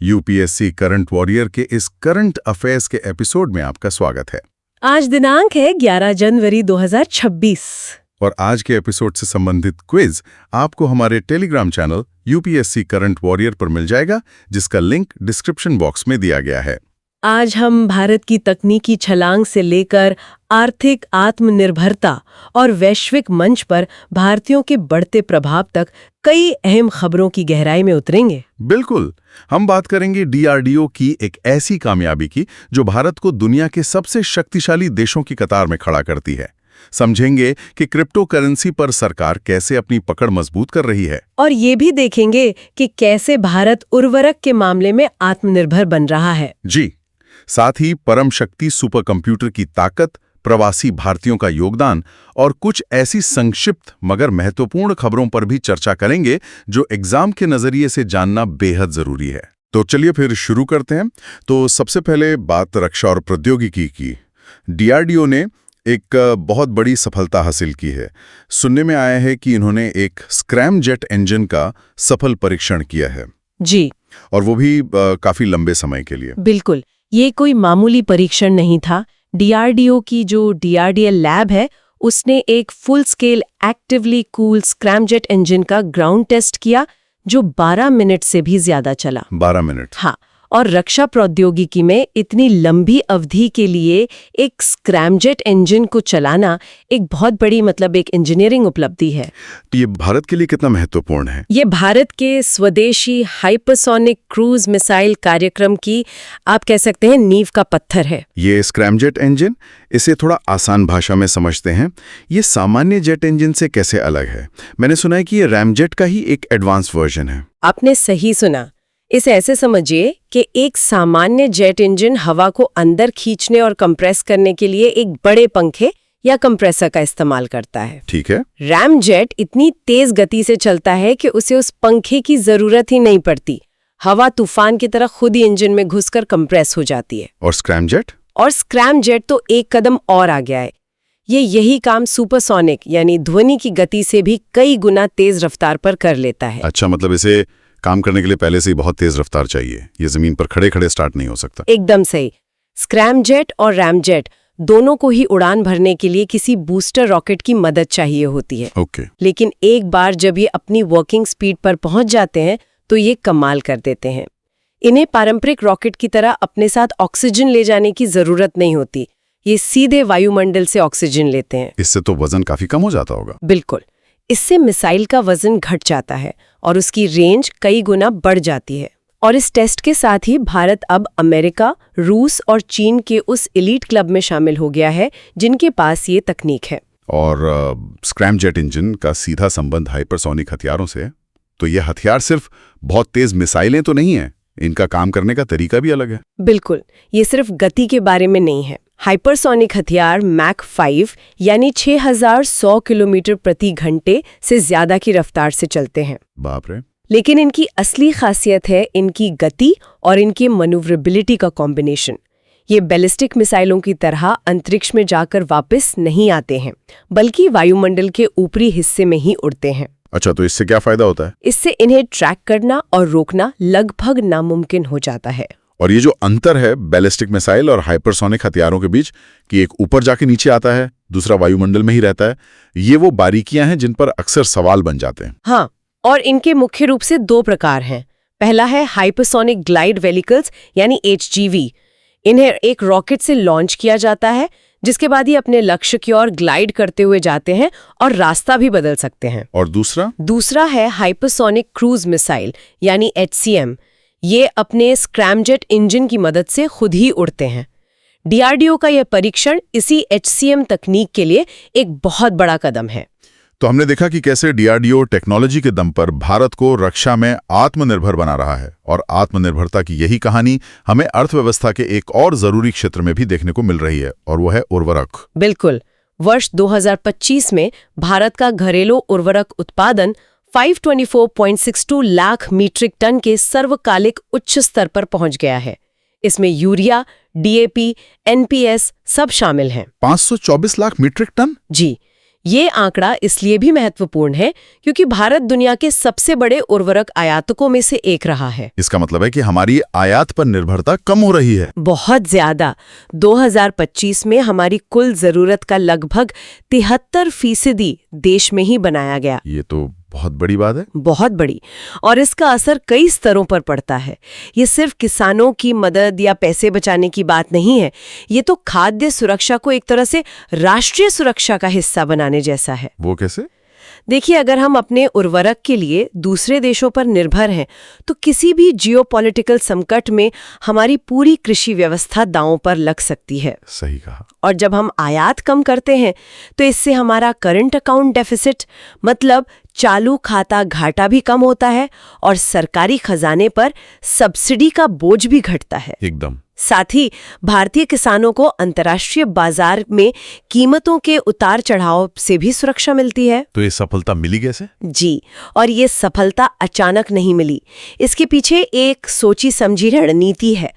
UPSC current warrior के इस current affairs के एपिसोड में आपका स्वागत है। आज दिनांक है 11 जनवरी 2026। और आज के एपिसोड से संबंधित क्विज आपको हमारे Telegram channel UPSC current warrior पर मिल जाएगा, जिसका लिंक डिस्क्रिप्शन बॉक्स में दिया गया है। आज हम भारत की तकनीकी छलांग से लेकर आर्थिक आत्मनिर्भरता और वैश्विक मंच पर भारतीयों के बढ़ते प्रभाव तक कई अहम खबरों की गहराई में उतरेंगे। बिल्कुल, हम बात करेंगे डीआरडीओ की एक ऐसी कामयाबी की जो भारत को दुनिया के सबसे शक्तिशाली देशों की कतार में खड़ा करती है। समझेंगे कि क्रिप्टो करेंसी पर सरकार कैसे अपनी पकड़ मजबूत कर रही है, और ये भी देखेंगे कि कैसे भारत उर्वरक के मामले में आत्मनिर्भर बन रहा है। जी, साथ ही परम शक्ति सुपर कंप्यूटर की ताकत, प्रवासी भारतीयों का योगदान और कुछ ऐसी संक्षिप्त मगर महत्वपूर्ण खबरों पर भी चर्चा करेंगे जो एग्जाम के नजरिए से जानना बेहद जरूरी है। तो चलिए फिर शुरू करते हैं। तो सबसे पहले बात रक्षा और प्रौद्योगिकी की। डीआरडीओ ने एक बहुत बड़ी सफलता हासिल की है। सुनने में आया है कि इन्होंने एक स्क्रैमजेट इंजन का सफल परीक्षण किया है। जी, और वो भी काफी लंबे समय के लिए। बिल्कुल, ये कोई मामूली परीक्षण नहीं था। डीआरडीओ की जो डीआरडीएल लैब है, उसने एक full scale actively cool scramjet engine का ग्राउंड टेस्ट किया, जो 12 मिनट से भी ज्यादा चला। 12 मिनट? हाँ, और रक्षा प्रौद्योगिकी में इतनी लंबी अवधि के लिए एक स्क्रैमजेट इंजन को चलाना एक बहुत बड़ी एक इंजीनियरिंग उपलब्धि है। तो ये भारत के लिए कितना महत्वपूर्ण है? ये भारत के स्वदेशी हाइपरसोनिक क्रूज मिसाइल कार्यक्रम की आप कह सकते हैं नींव का पत्थर है। ये स्क्रैमजेट इंजन, इसे थोड़ा आसान भाषा में समझते हैं, ये सामान्य जेट इंजन से कैसे अलग है? मैंने सुना है कि ये रैमजेट का ही एक एडवांस वर्जन है। आपने सही सुना। इसे ऐसे समझिए कि एक सामान्य जेट इंजन हवा को अंदर खींचने और कंप्रेस करने के लिए एक बड़े पंखे या कंप्रेसर का इस्तेमाल करता है। ठीक है। रैमजेट इतनी तेज गति से चलता है कि उसे उस पंखे की जरूरत ही नहीं पड़ती। हवा तूफान की तरह खुद ही इंजन में घुसकर कंप्रेस हो जाती है। और स्क्रैमजेट? और स्क्रैमजेट तो एक कदम और आ गया है। ये यही काम सुपरसोनिक यानी ध्वनि की गति से भी कई गुना तेज रफ्तार पर कर लेता है। अच्छा, मतलब इसे काम करने के लिए पहले से ही बहुत तेज रफ्तार चाहिए, ये जमीन पर खड़े खड़े स्टार्ट नहीं हो सकता। एकदम सही। स्क्रैमजेट और रैमजेट दोनों को ही उड़ान भरने के लिए किसी बूस्टर रॉकेट की मदद चाहिए होती है। ओके। लेकिन एक बार जब ये अपनी वर्किंग स्पीड पर पहुंच जाते हैं तो ये कमाल कर देते हैं। इन्हें पारंपरिक रॉकेट की तरह अपने साथ ऑक्सीजन ले जाने की जरूरत नहीं होती। ये सीधे वायुमंडल से ऑक्सीजन लेते हैं। इससे तो वजन काफी कम हो जाता होगा। बिल्कुल, इससे मिसाइल का वजन घट जाता है और उसकी रेंज कई गुना बढ़ जाती है। और इस टेस्ट के साथ ही भारत अब अमेरिका, रूस और चीन के उस एलीट क्लब में शामिल हो गया है जिनके पास ये तकनीक है। और स्क्रैमजेट इंजन का सीधा संबंध हाइपरसोनिक हथियारों से है। तो ये हथियार सिर्फ बहुत तेज मिसाइलें तो नहीं है, इनका काम करने का तरीका भी अलग है। बिल्कुल, ये सिर्फ गति के बारे में नहीं है। हाइपरसोनिक हथियार मैक 5 यानी 6100 किलोमीटर प्रति घंटे से ज्यादा की रफ्तार से चलते हैं। बाप रे। लेकिन इनकी असली खासियत है इनकी गति और इनकी मैन्यूवरेबिलिटी का कॉम्बिनेशन। ये बैलिस्टिक मिसाइलों की तरह अंतरिक्ष में जाकर वापस नहीं आते हैं, बल्कि वायुमंडल के ऊपरी हिस्से में ही उड़ते हैं। अच्छा, तो इससे क्या फायदा होता है? इससे इन्हें ट्रैक करना और रोकना लगभग नामुमकिन हो जाता है। और ये जो अंतर है बैलिस्टिक मिसाइल और हाइपरसोनिक हथियारों के बीच, कि एक ऊपर जाके नीचे आता है, दूसरा वायुमंडल में ही रहता है, ये वो बारीकियां हैं जिन पर अक्सर सवाल बन जाते हैं। हाँ, और इनके मुख्य रूप से 2 प्रकार हैं। पहला है हाइपरसोनिक ग्लाइड व्हीकल्स यानी HGV। इन्हें एक रॉकेट से लॉन्च किया जाता है, जिसके बाद ये अपने लक्ष्य की ओर ग्लाइड करते हुए जाते हैं और रास्ता भी बदल सकते हैं। और दूसरा है हाइपरसोनिक क्रूज मिसाइल यानी HCM। ये अपने स्क्रैमजेट इंजन की मदद से खुद ही उड़ते हैं। डीआरडीओ का यह परीक्षण इसी HCM तकनीक के लिए एक बहुत बड़ा कदम है। तो हमने देखा कि कैसे डीआरडीओ टेक्नोलॉजी के दम पर भारत को रक्षा में आत्मनिर्भर बना रहा है, और आत्मनिर्भरता की यही कहानी हमें अर्थव्यवस्था के एक और जरूरी क्षेत्र में भी देखने को मिल रही है, और वो है उर्वरक। बिल्कुल, वर्ष 2025 में भारत का घरेलू उर्वरक उत्पादन 524.62 लाख मीट्रिक टन के सर्वकालिक उच्च स्तर पर पहुंच गया है। इसमें यूरिया, DAP, NPS सब शामिल हैं। 524 लाख मीट्रिक टन? जी, ये आंकड़ा इसलिए भी महत्वपूर्ण है क्योंकि भारत दुनिया के सबसे बड़े उर्वरक आयातकों में से एक रहा है। इसका मतलब है कि हमारी आयात पर निर्भरता कम हो रही है। बहुत ज्यादा। 2025 में हमारी कुल जरूरत का लगभग 73% देश में ही बनाया गया। ये तो बहुत बड़ी बात है। बहुत बड़ी। और इसका असर कई स्तरों पर पड़ता है। ये सिर्फ किसानों की मदद या पैसे बचाने की बात नहीं है, ये तो खाद्य सुरक्षा को एक तरह से राष्ट्रीय सुरक्षा का हिस्सा बनाने जैसा है। वो कैसे? देखिए, अगर हम अपने उर्वरक के लिए दूसरे देशों पर निर्भर हैं, तो किसी भी जियोपॉलिटिकल संकट में हमारी पूरी कृषि व्यवस्था दांव पर लग सकती है। सही कहा। और जब हम आयात कम करते हैं तो इससे हमारा करंट अकाउंट डेफिसिट, मतलब चालू खाता घाटा भी कम होता है और सरकारी खजाने पर सब्सिडी का बोझ भी घटता है। एकदम। साथ ही भारतीय किसानों को अंतर्राष्ट्रीय बाजार में कीमतों के उतार चढ़ाव से भी सुरक्षा मिलती है। तो ये सफलता मिली कैसे? जी, और ये सफलता अचानक नहीं मिली। इसके पीछे एक सोची समझी रणनीति है।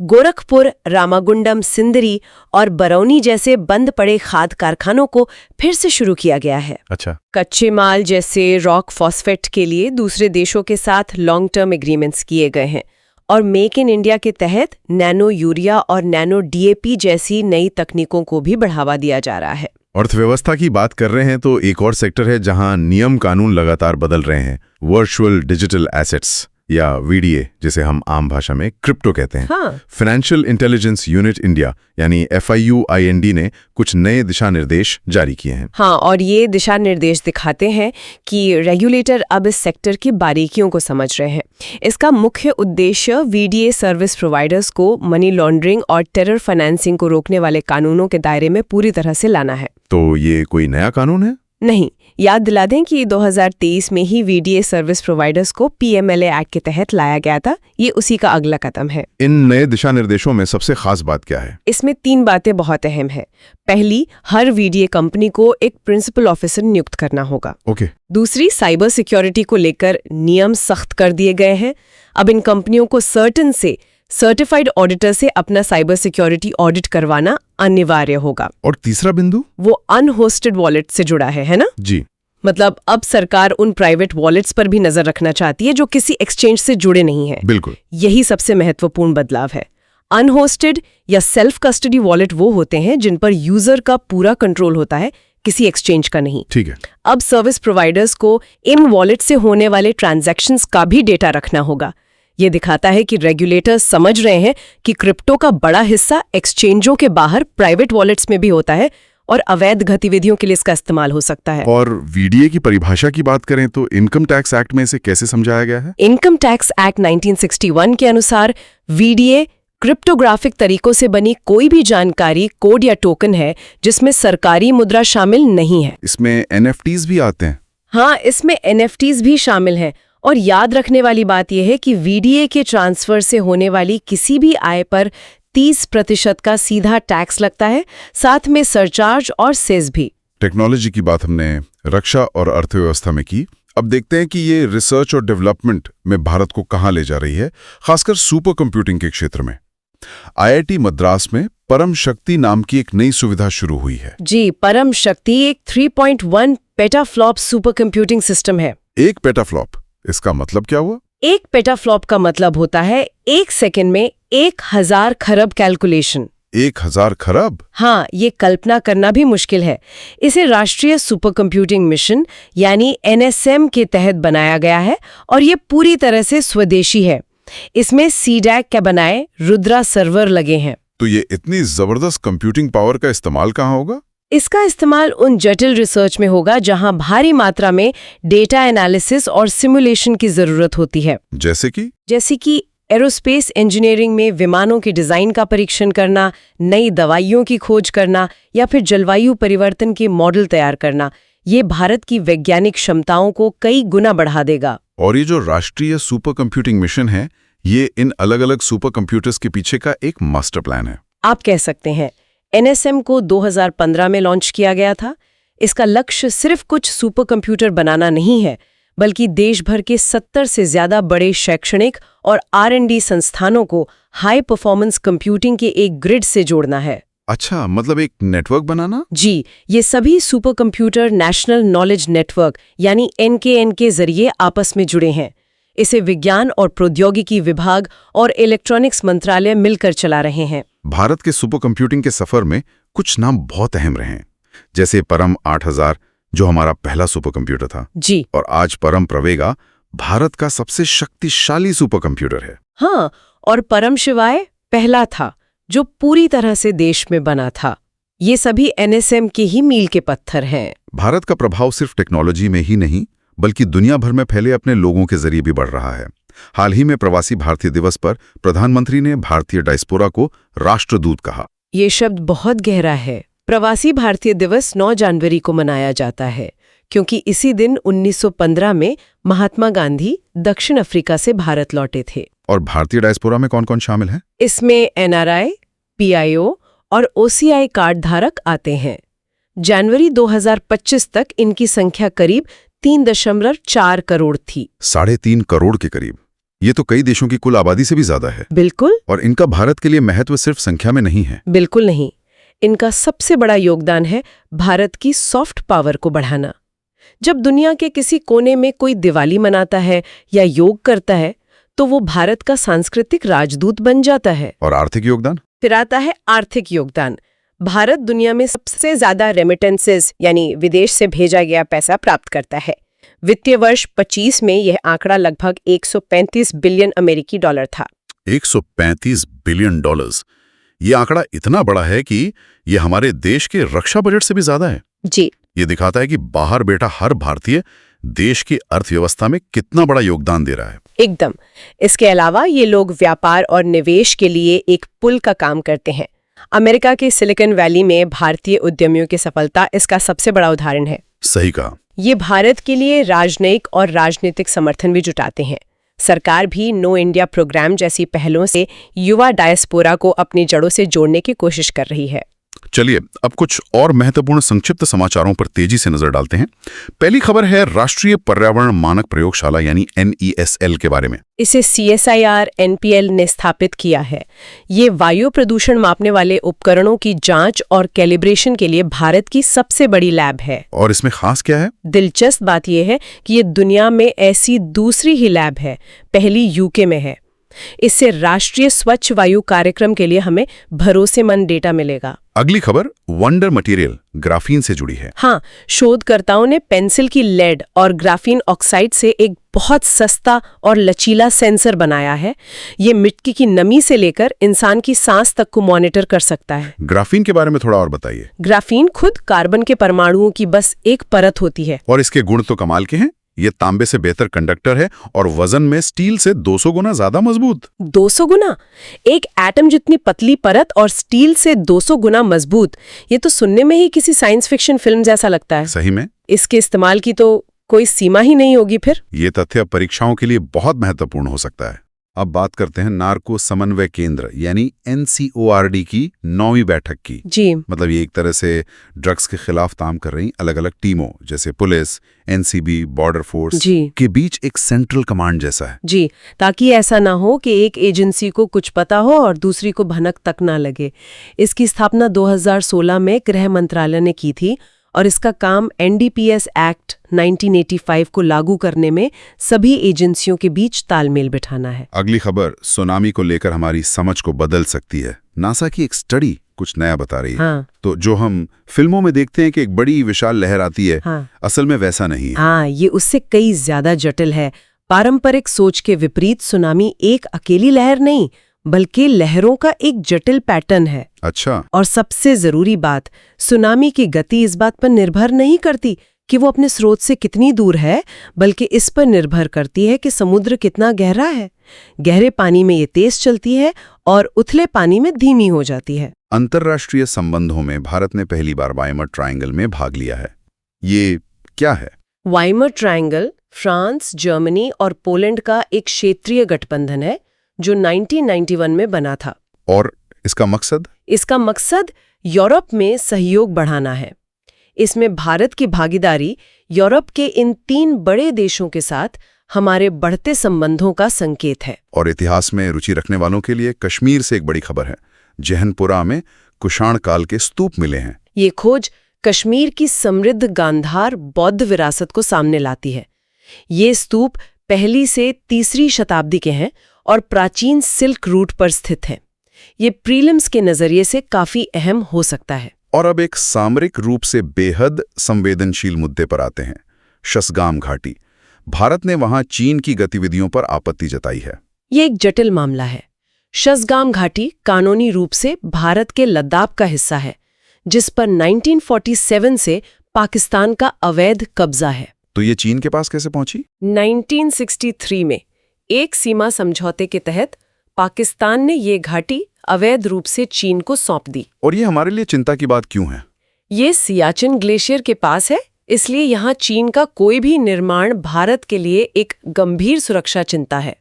गोरखपुर, रामागुंडम, सिंदरी और बरौनी जैसे बंद पड़े खाद कारखानों को फिर से शुरू किया गया है। अच्छा। कच्चे माल जैसे रॉक फॉस्फेट के लिए दूसरे देशों के साथ लॉन्ग टर्म एग्रीमेंट्स किए गए हैं और मेक इन इंडिया के तहत नैनो यूरिया और नैनो डीएपी जैसी नई तकनीकों को भी बढ़ावा दिया जा रहा है। अर्थव्यवस्था की बात कर रहे हैं तो एक और सेक्टर है जहां नियम कानून लगातार बदल रहे हैं। वर्चुअल डिजिटल एसेट्स या वीडीए, जिसे हम आम भाषा में क्रिप्टो कहते हैं। हाँ। फाइनेंशियल इंटेलिजेंस यूनिट इंडिया यानी FIUIND ने कुछ नए दिशा निर्देश जारी किए हैं। हाँ, और ये दिशा निर्देश दिखाते हैं कि रेगुलेटर अब इस सेक्टर की बारीकियों को समझ रहे हैं। इसका मुख्य उद्देश्य वीडीए सर्विस प्रोवाइडर्स को मनी लॉन्ड्रिंग और टेरर फाइनेंसिंग को रोकने वाले कानूनों के दायरे में पूरी तरह से लाना है। तो ये कोई नया कानून है? नहीं, याद दिला दें कि 2023 में ही वीडीए सर्विस प्रोवाइडर्स को PMLA एक्ट के तहत लाया गया था। ये उसी का अगला कदम है। इन नए दिशा निर्देशों में सबसे खास बात क्या है? इसमें 3 बातें बहुत अहम है। पहली, हर वीडीए कंपनी को एक प्रिंसिपल ऑफिसर नियुक्त करना होगा। ओके। दूसरी, साइबर सिक्योरिटी को लेकर नियम सख्त कर दिए गए हैं। अब इन कंपनियों को सर्टिफाइड ऑडिटर से अपना साइबर सिक्योरिटी ऑडिट करवाना अनिवार्य होगा। और तीसरा बिंदु? वो अनहोस्टेड वॉलेट से जुड़ा है ना? जी। मतलब अब सरकार उन प्राइवेट वॉलेट्स पर भी नजर रखना चाहती है जो किसी एक्सचेंज से जुड़े नहीं हैं। बिल्कुल। यही सबसे महत्वपूर्ण बदलाव है। अनहोस्टेड या सेल्फ कस्टडी वॉलेट वो होते हैं जिन पर यूजर का पूरा कंट्रोल होता है, किसी एक्सचेंज का नहीं। ठीक है। अब सर्विस प्रोवाइडर्स को इन वॉलेट से होने वाले ट्रांजैक्शंस का भी डेटा रखना होगा। ये दिखाता है कि रेगुलेटर्स समझ रहे हैं कि क्रिप्टो का बड़ा हिस्सा एक्सचेंजों के बाहर प्राइवेट वॉलेट्स में भी होता है और अवैध गतिविधियों के लिए इसका इस्तेमाल हो सकता है। और वीडीए की परिभाषा की बात करें तो इनकम टैक्स एक्ट में इसे कैसे समझाया गया है? इनकम टैक्स एक्ट 1961 के अनुसार वीडीए क्रिप्टोग्राफिक तरीकों से बनी कोई भी जानकारी, कोड या टोकन है जिसमें सरकारी मुद्रा शामिल नहीं है। इसमें NFTs भी आते हैं? हाँ, इसमें NFTs भी शामिल हैं। और याद रखने वाली बात यह है कि वीडीए के ट्रांसफर से होने वाली किसी भी आय पर 30% का सीधा टैक्स लगता है, साथ में सरचार्ज और सेस भी। टेक्नोलॉजी की बात हमने रक्षा और अर्थव्यवस्था में की। अब देखते हैं कि ये रिसर्च और डेवलपमेंट में भारत को कहाँ ले जा रही है, खासकर सुपर कंप्यूटिंग के क्षेत्र में। IIT मद्रास में परम शक्ति नाम की एक नई सुविधा शुरू हुई है। जी, परम शक्ति एक 3.1 पेटाफ्लॉप सुपर कंप्यूटिंग सिस्टम है। एक पेटाफ्लॉप, इसका मतलब क्या हुआ? एक पेटाफ्लॉप का मतलब होता है 1 सेकंड में 1000 खरब कैलकुलेशन। 1000 खरब? हाँ, ये कल्पना करना भी मुश्किल है। इसे राष्ट्रीय सुपर कंप्यूटिंग मिशन यानी NSM के तहत बनाया गया है और ये पूरी तरह से स्वदेशी है। इसमें CDAC के बनाए रुद्रा सर्वर लगे हैं। तो ये इतनी जबरदस्त कंप्यूटिंग पावर का इस्तेमाल कहाँ होगा? इसका इस्तेमाल उन जटिल रिसर्च में होगा जहां भारी मात्रा में डेटा एनालिसिस और सिमुलेशन की जरूरत होती है। जैसे कि एरोस्पेस इंजीनियरिंग में विमानों के डिजाइन का परीक्षण करना, नई दवाइयों की खोज करना या फिर जलवायु परिवर्तन के मॉडल तैयार करना। ये भारत की वैज्ञानिक क्षमताओं को कई गुना बढ़ा देगा। और ये जो राष्ट्रीय सुपर कंप्यूटिंग मिशन है, ये इन अलग अलग सुपर कंप्यूटर्स के पीछे का एक मास्टर प्लान है, आप कह सकते हैं। NSM को 2015 में लॉन्च किया गया था। इसका लक्ष्य सिर्फ कुछ सुपर कंप्यूटर बनाना नहीं है, बल्कि देश भर के 70 से ज्यादा बड़े शैक्षणिक और R&D संस्थानों को हाई परफॉर्मेंस कंप्यूटिंग के एक ग्रिड से जोड़ना है। अच्छा, मतलब एक नेटवर्क बनाना? जी, ये सभी super computer national knowledge network यानी NKN के जरिए आपस में जुड़े हैं। इसे विज्ञान और प्रौद्योगिकी विभाग और इलेक्ट्रॉनिक्स मंत्रालय मिलकर चला रहे हैं। भारत के सुपर कंप्यूटिंग के सफर में कुछ नाम बहुत अहम रहे हैं, जैसे परम 8000 जो हमारा पहला सुपर कंप्यूटर था जी, और आज परम प्रवेगा भारत का सबसे शक्तिशाली सुपर कंप्यूटर है। हाँ, और परम शिवाय पहला था जो पूरी तरह से देश में बना था। ये सभी NSM के ही मील के पत्थर हैं। भारत का प्रभाव सिर्फ टेक्नोलॉजी में ही नहीं बल्कि दुनिया भर में फैले अपने लोगों के जरिए भी बढ़ रहा है। हाल ही में प्रवासी भारतीय दिवस पर प्रधानमंत्री ने भारतीय डायस्पोरा को राष्ट्रदूत कहा। ये शब्द बहुत गहरा है। प्रवासी भारतीय दिवस 9 जनवरी को मनाया जाता है क्योंकि इसी दिन 1915 में महात्मा गांधी दक्षिण अफ्रीका से भारत लौटे थे। और भारतीय डायस्पोरा में कौन कौन शामिल है? इसमें NRI, PIO और OCI कार्ड धारक आते हैं। जनवरी 2025 तक इनकी संख्या करीब 3.4 करोड़ थी। 3.5 करोड़ के करीब। ये तो कई देशों की कुल आबादी से भी ज्यादा है। बिल्कुल। और इनका भारत के लिए महत्व सिर्फ संख्या में नहीं है। बिल्कुल नहीं। इनका सबसे बड़ा योगदान है भारत की सॉफ्ट पावर को बढ़ाना। जब दुनिया के किसी कोने में कोई दिवाली मनाता है या योग करता है तो वो भारत का सांस्कृतिक राजदूत बन जाता है। और आर्थिक योगदान? फिर आता है आर्थिक योगदान। भारत दुनिया में सबसे ज्यादा रेमिटेंसेस यानी विदेश से भेजा गया पैसा प्राप्त करता है। वित्तीय वर्ष 25 में यह आंकड़ा लगभग 135 बिलियन अमेरिकी डॉलर था। 135 बिलियन डॉलर्स। ये आंकड़ा इतना बड़ा है कि ये हमारे देश के रक्षा बजट से भी ज्यादा है। जी, ये दिखाता है कि बाहर बैठा हर भारतीय देश की अर्थव्यवस्था में कितना बड़ा योगदान दे रहा है। एकदम। इसके अलावा ये लोग व्यापार और निवेश के लिए एक पुल का काम करते हैं। अमेरिका के सिलिकॉन वैली में भारतीय उद्यमियों की सफलता इसका सबसे बड़ा उदाहरण है। सही कहा। ये भारत के लिए राजनयिक और राजनीतिक समर्थन भी जुटाते हैं। सरकार भी नो इंडिया प्रोग्राम जैसी पहलों से युवा डायस्पोरा को अपनी जड़ों से जोड़ने की कोशिश कर रही है। चलिए अब कुछ और महत्वपूर्ण संक्षिप्त समाचारों पर तेजी से नजर डालते हैं। पहली खबर है राष्ट्रीय पर्यावरण मानक प्रयोगशाला यानी NESL के बारे में। इसे CSIR NPL ने स्थापित किया है। ये वायु प्रदूषण मापने वाले उपकरणों की जांच और कैलिब्रेशन के लिए भारत की सबसे बड़ी लैब है। और इसमें खास क्या है? दिलचस्प बात यह है कि ये दुनिया में ऐसी दूसरी ही लैब है, पहली UK में है। इससे राष्ट्रीय स्वच्छ वायु कार्यक्रम के लिए हमें भरोसेमंद डेटा मिलेगा। अगली खबर वंडर मटेरियल ग्राफीन से जुड़ी है। हाँ, शोधकर्ताओं ने पेंसिल की लेड और ग्राफीन ऑक्साइड से एक बहुत सस्ता और लचीला सेंसर बनाया है। ये मिट्टी की नमी से लेकर इंसान की सांस तक को मॉनिटर कर सकता है। ग्राफीन के बारे में थोड़ा और बताइए। ग्राफीन खुद कार्बन के परमाणुओं की बस एक परत होती है। और इसके गुण तो कमाल के हैं। ये तांबे से बेहतर कंडक्टर है और वजन में स्टील से 200 गुना ज्यादा मजबूत। 200 गुना? एक एटम जितनी पतली परत और स्टील से 200 गुना मजबूत। ये तो सुनने में ही किसी साइंस फिक्शन फिल्म जैसा लगता है। सही में इसके इस्तेमाल की तो कोई सीमा ही नहीं होगी फिर। ये तथ्य परीक्षाओं के लिए बहुत महत्वपूर्ण हो सकता है। अब बात करते हैं नार्को समन्वय केंद्र यानी NCORD की 9वीं बैठक की। जी, मतलब ये एक तरह से ड्रग्स के खिलाफ काम कर रही अलग अलग टीमों जैसे पुलिस, NCB, बॉर्डर फोर्स जी के बीच एक सेंट्रल कमांड जैसा है। जी, ताकि ऐसा ना हो कि एक एजेंसी को कुछ पता हो और दूसरी को भनक तक ना लगे। इसकी स्थापना 2016 में गृह मंत्रालय ने की थी और इसका काम NDPS एक्ट 1985 को लागू करने में सभी एजेंसियों के बीच तालमेल बिठाना है। अगली खबर सुनामी को लेकर हमारी समझ को बदल सकती है। नासा की एक स्टडी कुछ नया बता रही है। हाँ। तो जो हम फिल्मों में देखते हैं कि एक बड़ी विशाल लहर आती है, हाँ। असल में वैसा नहीं है। हाँ, ये उससे कई ज्यादा जटिल है। पारंपरिक सोच के विपरीत सुनामी एक अकेली लहर नहीं बल्कि लहरों का एक जटिल पैटर्न है। अच्छा। और सबसे जरूरी बात, सुनामी की गति इस बात पर निर्भर नहीं करती कि वो अपने स्रोत से कितनी दूर है, बल्कि इस पर निर्भर करती है कि समुद्र कितना गहरा है। गहरे पानी में ये तेज चलती है और उथले पानी में धीमी हो जाती है। अंतर्राष्ट्रीय संबंधों में भारत ने पहली बार वाइमर ट्रायंगल में भाग लिया है। ये क्या है? वाइमर ट्रायंगल फ्रांस, जर्मनी और पोलैंड का एक क्षेत्रीय गठबंधन है जो 1991 में बना था। और इसका मकसद? इसका मकसद यूरोप में सहयोग बढ़ाना है। इसमें भारत की भागीदारी यूरोप के इन 3 बड़े देशों के साथ हमारे बढ़ते संबंधों का संकेत है। और इतिहास में रुचि रखने वालों के लिए कश्मीर से एक बड़ी खबर है। जहनपुरा में कुषाण काल के स्तूप मिले हैं। ये खोज कश्मीर की समृद्ध गांधार बौद्ध विरासत को सामने लाती है। ये स्तूप पहली से तीसरी शताब्दी के हैं और प्राचीन सिल्क रूट पर स्थित हैं। ये प्रीलिम्स के नजरिए से काफी अहम हो सकता है। और अब एक सामरिक रूप से बेहद संवेदनशील मुद्दे पर आते हैं, शसगाम घाटी। भारत ने वहां चीन की गतिविधियों पर आपत्ति जताई है। ये एक जटिल मामला है। शसगाम घाटी कानूनी रूप से भारत के लद्दाख का हिस्सा है, जिस पर 1947 से पाकिस्तान का अवैध कब्जा है। तो ये चीन के पास कैसे पहुंची? 1963 में एक सीमा समझौते के तहत पाकिस्तान ने ये घाटी अवैध रूप से चीन को सौंप दी। और ये हमारे लिए चिंता की बात क्यों है? ये सियाचिन ग्लेशियर के पास है, इसलिए यहाँ चीन का कोई भी निर्माण भारत के लिए एक गंभीर सुरक्षा चिंता है।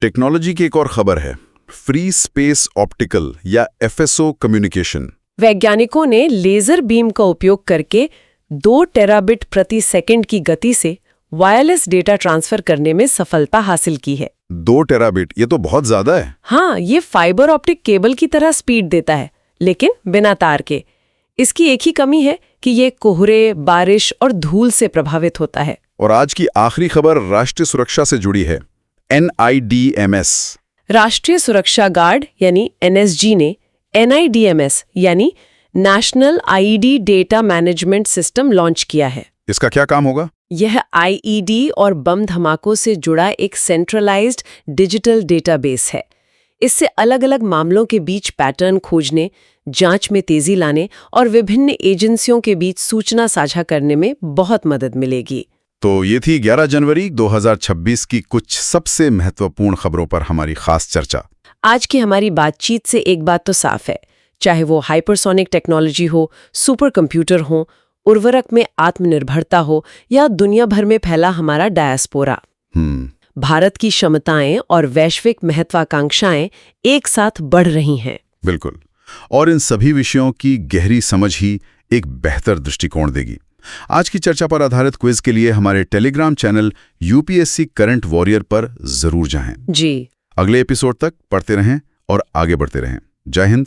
टेक्नोलॉजी की एक और खबर है, फ्री स्पेस ऑप्टिकल या FSO कम्युनिकेशन। वैज्ञानिकों ने लेजर बीम का उपयोग करके 2 टेराबिट प्रति सेकंड की गति से वायरलेस डेटा ट्रांसफर करने में सफलता हासिल की है। 2 टेराबिट, ये तो बहुत ज्यादा है। हाँ, ये फाइबर ऑप्टिक केबल की तरह स्पीड देता है, लेकिन बिना तार के। इसकी एक ही कमी है कि ये कोहरे, बारिश और धूल से प्रभावित होता है। और आज की आखिरी खबर राष्ट्रीय सुरक्षा से जुड़ी है। NIDMS राष्ट्रीय सुरक्षा गार्ड यानी NSG ने NIDMS यानी national IED data management system launch किया है। इसका क्या काम होगा? यह IED और बम धमाकों से जुड़ा एक सेंट्रलाइज्ड डिजिटल डेटाबेस है। इससे अलग-अलग मामलों के बीच पैटर्न खोजने, जांच में तेजी लाने और विभिन्न एजेंसियों के बीच सूचना साझा करने में बहुत मदद मिलेगी। तो ये थी 11 जनवरी 2026 की कुछ सबसे महत्वपूर्ण खबरों पर हमारी खास चर्चा। आज की हमारी बातचीत से एक बात तो साफ है, चाहे वो हाइपरसोनिक टेक्नोलॉजी हो, सुपर कंप्यूटर हो, उर्वरक में आत्मनिर्भरता हो या दुनिया भर में फैला हमारा डायस्पोरा, भारत की क्षमताएं और वैश्विक महत्वाकांक्षाएं एक साथ बढ़ रही हैं। बिल्कुल। और इन सभी विषयों की गहरी समझ ही एक बेहतर दृष्टिकोण देगी। आज की चर्चा पर आधारित क्विज के लिए हमारे Telegram channel UPSC current warrior पर जरूर जाएं। जी। अगले एपिसोड तक पढ़ते रहें और आगे बढ़ते रहें। जय हिंद।